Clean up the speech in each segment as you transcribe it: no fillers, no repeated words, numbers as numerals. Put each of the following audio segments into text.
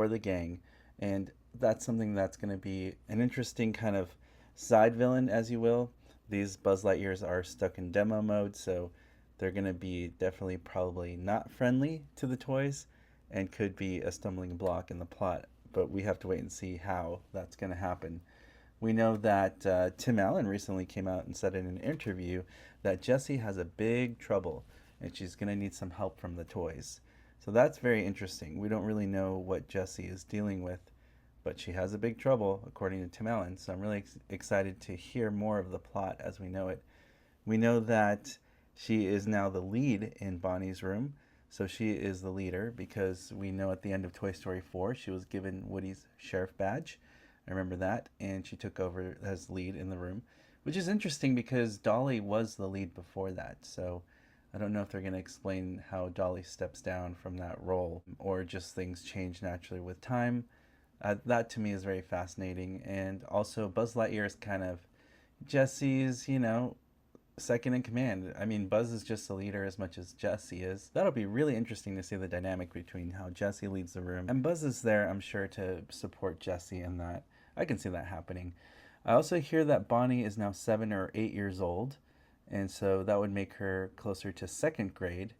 for the gang. And that's something that's going to be an interesting kind of side villain, as you will. These Buzz Lightyears are stuck in demo mode, so they're going to be definitely probably not friendly to the toys and could be a stumbling block in the plot. But we have to wait and see how that's going to happen. We know that Tim Allen recently came out and said in an interview that Jessie has a big trouble and she's going to need some help from the toys. So that's very interesting. We don't really know what Jessie is dealing with, but she has a big trouble, according to Tim Allen. So I'm really excited to hear more of the plot as we know it. We know that she is now the lead in Bonnie's room. So she is the leader because we know at the end of Toy Story 4 she was given Woody's sheriff badge. I remember that, and she took over as lead in the room, which is interesting because Dolly was the lead before that. So I don't know if they're going to explain how Dolly steps down from that role or just things change naturally with time. That to me is very fascinating. And also Buzz Lightyear is kind of Jessie's, second in command. I mean, Buzz is just the leader as much as Jessie is. That'll be really interesting to see the dynamic between how Jessie leads the room. And Buzz is there, I'm sure, to support Jessie in that. I can see that happening. I also hear that Bonnie is now 7 or 8 years old, and so that would make her closer to second grade,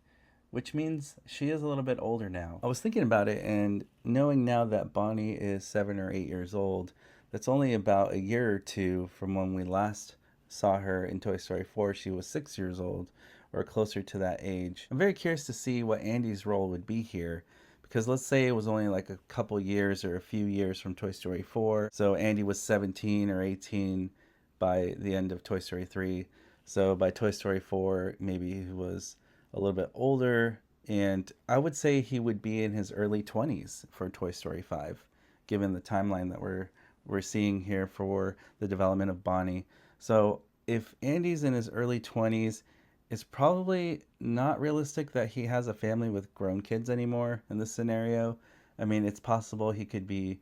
which means she is a little bit older now. I was thinking about it, and knowing now that Bonnie is 7 or 8 years old, that's only about a year or two from when we last saw her in Toy Story 4. She was 6 years old, or closer to that age. I'm very curious to see what Andy's role would be here, because let's say it was only like a couple years or a few years from Toy Story 4. So Andy was 17 or 18 by the end of Toy Story 3. So by Toy Story 4, maybe he was a little bit older. And I would say he would be in his early 20s for Toy Story 5, given the timeline that we're seeing here for the development of Bonnie. So if Andy's in his early 20s, it's probably not realistic that he has a family with grown kids anymore in this scenario. I mean, it's possible he could be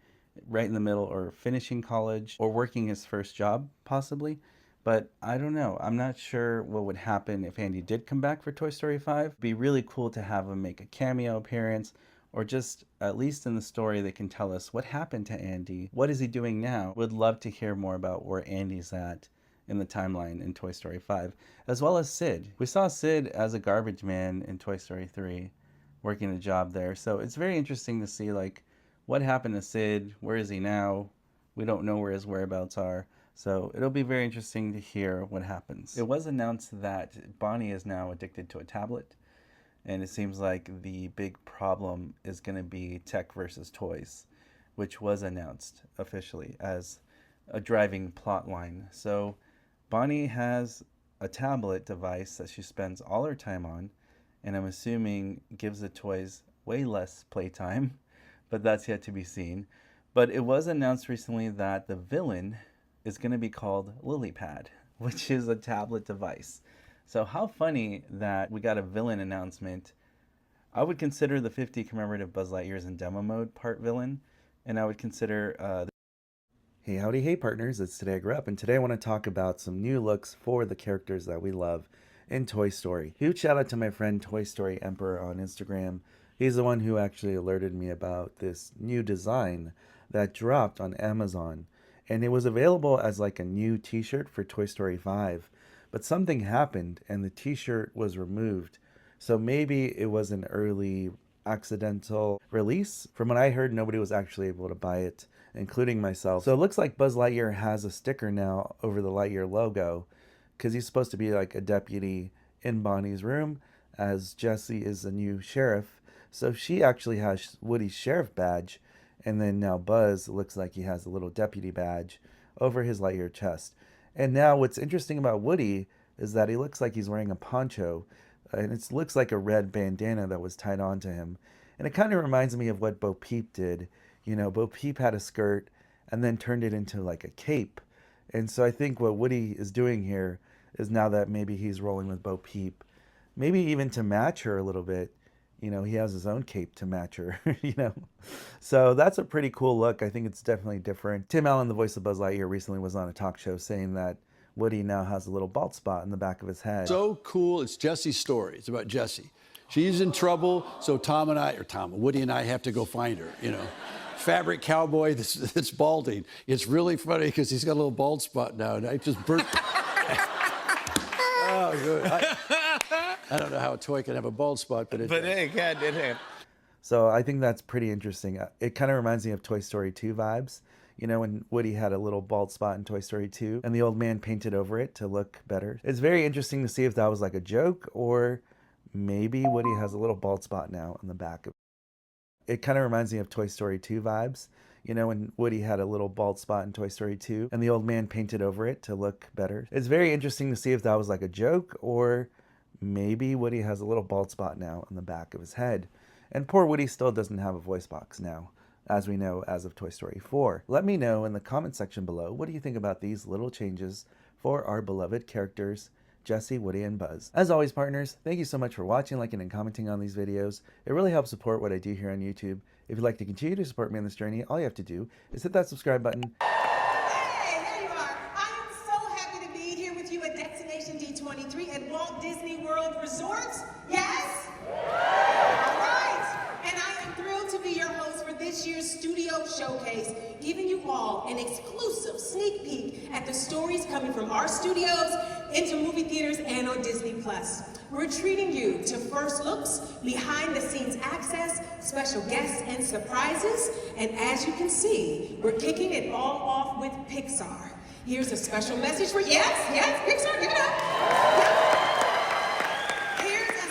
right in the middle or finishing college or working his first job, possibly. But I don't know. I'm not sure what would happen if Andy did come back for Toy Story 5. It'd be really cool to have him make a cameo appearance, or just at least in the story they can tell us what happened to Andy. What is he doing now? Would love to hear more about where Andy's at in the timeline in Toy Story 5, as well as Sid. We saw Sid as a garbage man in Toy Story 3, working a job there. So it's very interesting to see like what happened to Sid, where is he now? We don't know where his whereabouts are. So it'll be very interesting to hear what happens. It was announced that Bonnie is now addicted to a tablet, and it seems like the big problem is going to be tech versus toys, which was announced officially as a driving plot line. So Bonnie has a tablet device that she spends all her time on, and I'm assuming gives the toys way less playtime, but that's yet to be seen. But it was announced recently that the villain is going to be called LilyPad, which is a tablet device. So how funny that we got a villain announcement. I would consider the 50 commemorative Buzz Lightyears in demo mode part villain, and I would consider Hey, howdy, hey partners, it's Today I Grew Up, and today I want to talk about some new looks for the characters that we love in Toy Story. Huge shout out to my friend Toy Story Emperor on Instagram. He's the one who actually alerted me about this new design that dropped on Amazon, and it was available as like a new t-shirt for Toy Story 5, but something happened and the t-shirt was removed. So maybe it was an early accidental release. From what I heard, nobody was actually able to buy it, including myself. So it looks like Buzz Lightyear has a sticker now over the Lightyear logo, because he's supposed to be like a deputy in Bonnie's room, as Jessie is a new sheriff. So she actually has Woody's sheriff badge, and then now Buzz looks like he has a little deputy badge over his Lightyear chest. And now what's interesting about Woody is that he looks like he's wearing a poncho, and it looks like a red bandana that was tied onto him. And it kind of reminds me of what Bo Peep did. You know, Bo Peep had a skirt and then turned it into like a cape. And so I think what Woody is doing here is, now that maybe he's rolling with Bo Peep, maybe even to match her a little bit, he has his own cape to match her, So that's a pretty cool look. I think it's definitely different. Tim Allen, the voice of Buzz Lightyear, recently was on a talk show saying that Woody now has a little bald spot in the back of his head. So cool. It's Jessie's story. It's about Jessie. She's in trouble, so Woody and I have to go find her, fabric cowboy that's balding. It's really funny because he's got a little bald spot now, and I just burnt. Oh, good. I don't know how a toy can have a bald spot, but it does. it. So I think that's pretty interesting. It kind of reminds me of Toy Story 2 vibes. You know, when Woody had a little bald spot in Toy Story 2 and the old man painted over it to look better. It's very interesting to see if that was like a joke, or maybe Woody has a little bald spot now on the back. It kind of reminds me of Toy Story 2 vibes. You know, when Woody had a little bald spot in Toy Story 2 and the old man painted over it to look better. It's very interesting to see if that was like a joke, or maybe Woody has a little bald spot now on the back of his head. And poor Woody still doesn't have a voice box now, as we know as of Toy Story 4. Let me know in the comment section below, what do you think about these little changes for our beloved characters, Jessie, Woody, and Buzz. As always, partners, thank you so much for watching, liking, and commenting on these videos. It really helps support what I do here on YouTube. If you'd like to continue to support me on this journey, all you have to do is hit that subscribe button. Hey, there you are. I am so happy to be here with you at Destination D23 at Walt Disney World Resort. Yes? All right. And I am thrilled to be your host for this year's studio showcase, giving you all an exclusive sneak peek at the stories coming from our studios into movie theaters and on Disney+. We're treating you to first looks, behind the scenes access, special guests and surprises, and as you can see, we're kicking it all off with Pixar. Here's a special message for, yes, Pixar, give it up. Here's a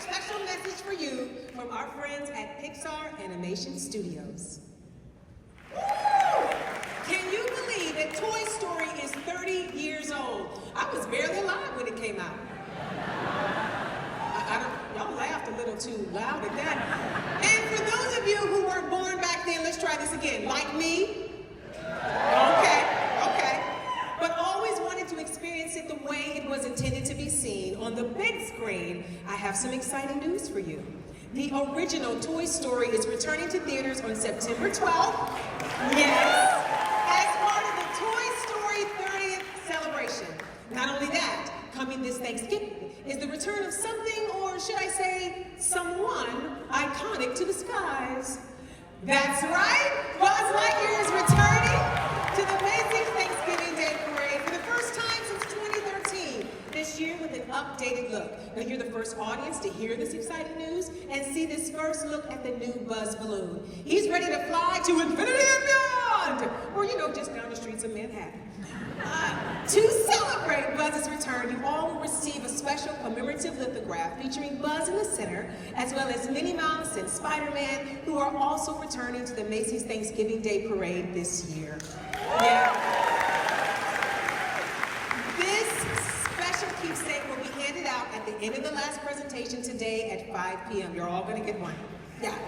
special message for you from our friends at Pixar Animation Studios. Can you believe that Toy Story is 30 years old? I was barely alive when it came out. Y'all laughed a little too loud at that. And for those of you who weren't born back then, let's try this again. Like me? Okay. But always wanted to experience it the way it was intended to be seen on the big screen. I have some exciting news for you. The original Toy Story is returning to theaters on September 12th. Yes, as part of the Toy Story 30th celebration. Not only that, coming this Thanksgiving is the return of something, or should I say, someone iconic to the skies. That's right, Buzz Lightyear is returning to the Macy's Thanksgiving Day Parade for the first time since 2013, this year with an updated look. Now you're the first audience to hear this exciting news and see this first look at the new Buzz balloon. He's ready to fly to infinity and beyond, or just down the streets of Manhattan. To celebrate Buzz's return, you all will receive a special commemorative lithograph featuring Buzz in the center, as well as Minnie Mouse and Spider-Man, who are also returning to the Macy's Thanksgiving Day Parade this year. Yeah. This special keepsake will be handed out at the end of the last presentation today at 5 p.m. You're all going to get one. Yeah.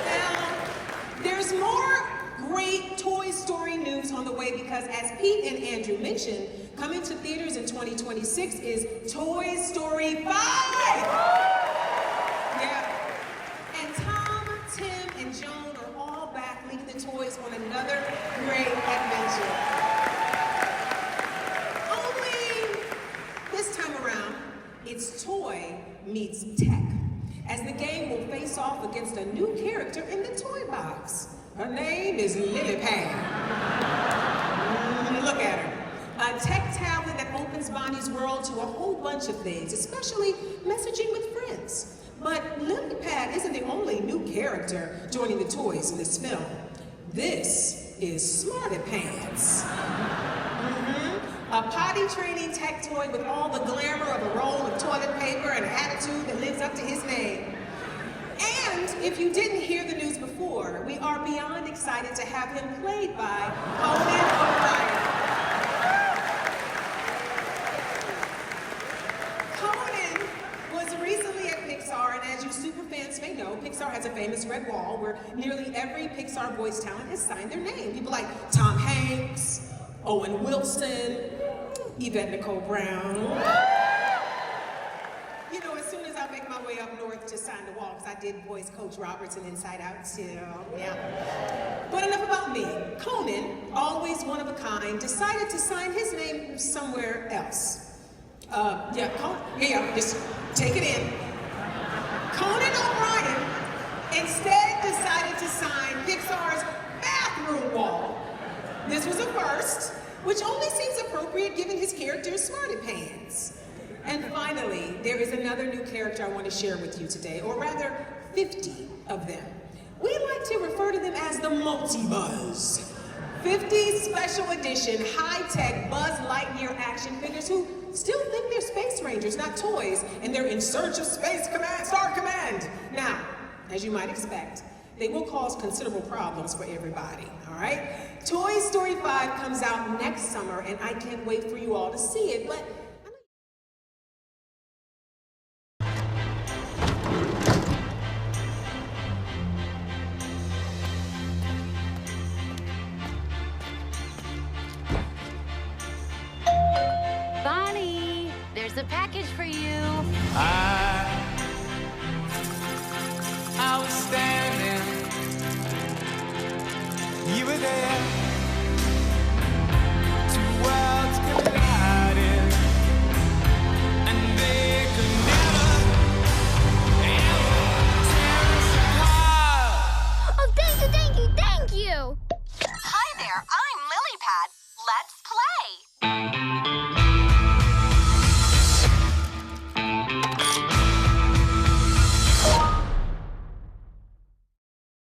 Now, there's more great Toy Story news on the way, because as Pete and Andrew mentioned, coming to theaters in 2026 is Toy Story 5! Yeah. And Tom, Tim, and Joan are all back leading the toys on another great adventure. Only this time around, it's toy meets tech, as the game will face off against a new character in the toy box. Her name is Lily Pad. Look at her. A tech tablet that opens Bonnie's world to a whole bunch of things, especially messaging with friends. But Lily Pad isn't the only new character joining the toys in this film. This is Smarty Pants. A potty training tech toy with all the glamour of a roll of toilet paper and an attitude that lives up to his name. And if you didn't hear the news before, we are beyond excited to have him played by Conan O'Brien. Conan was recently at Pixar, and as you superfans may know, Pixar has a famous red wall where nearly every Pixar voice talent has signed their name. People like Tom Hanks, Owen Wilson, Yvette Nicole Brown. As soon as I make my way up north to sign the wall, because I did voice Coach Roberts in Inside Out too, yeah. But enough about me. Conan, always one of a kind, decided to sign his name somewhere else. Just take it in. Conan O'Brien instead decided to sign bathroom wall. This was a first, which only seems appropriate given his character is Smarty Pants. And finally, there is another new character I want to share with you today, or rather, 50 of them. We like to refer to them as the Multi-Buzz. 50 special edition high-tech Buzz Lightyear action figures who still think they're Space Rangers, not toys, and they're in search of Space Command, Star Command. Now, as you might expect, they will cause considerable problems for everybody, all right? Toy Story 5 comes out next summer, and I can't wait for you all to see it, but Bonnie, there's a package for you. I was standing, you were there. Two worlds collided, and they could never, ever tear us apart. Oh, thank you, thank you, thank you! Hi there, I'm Lilypad. Let's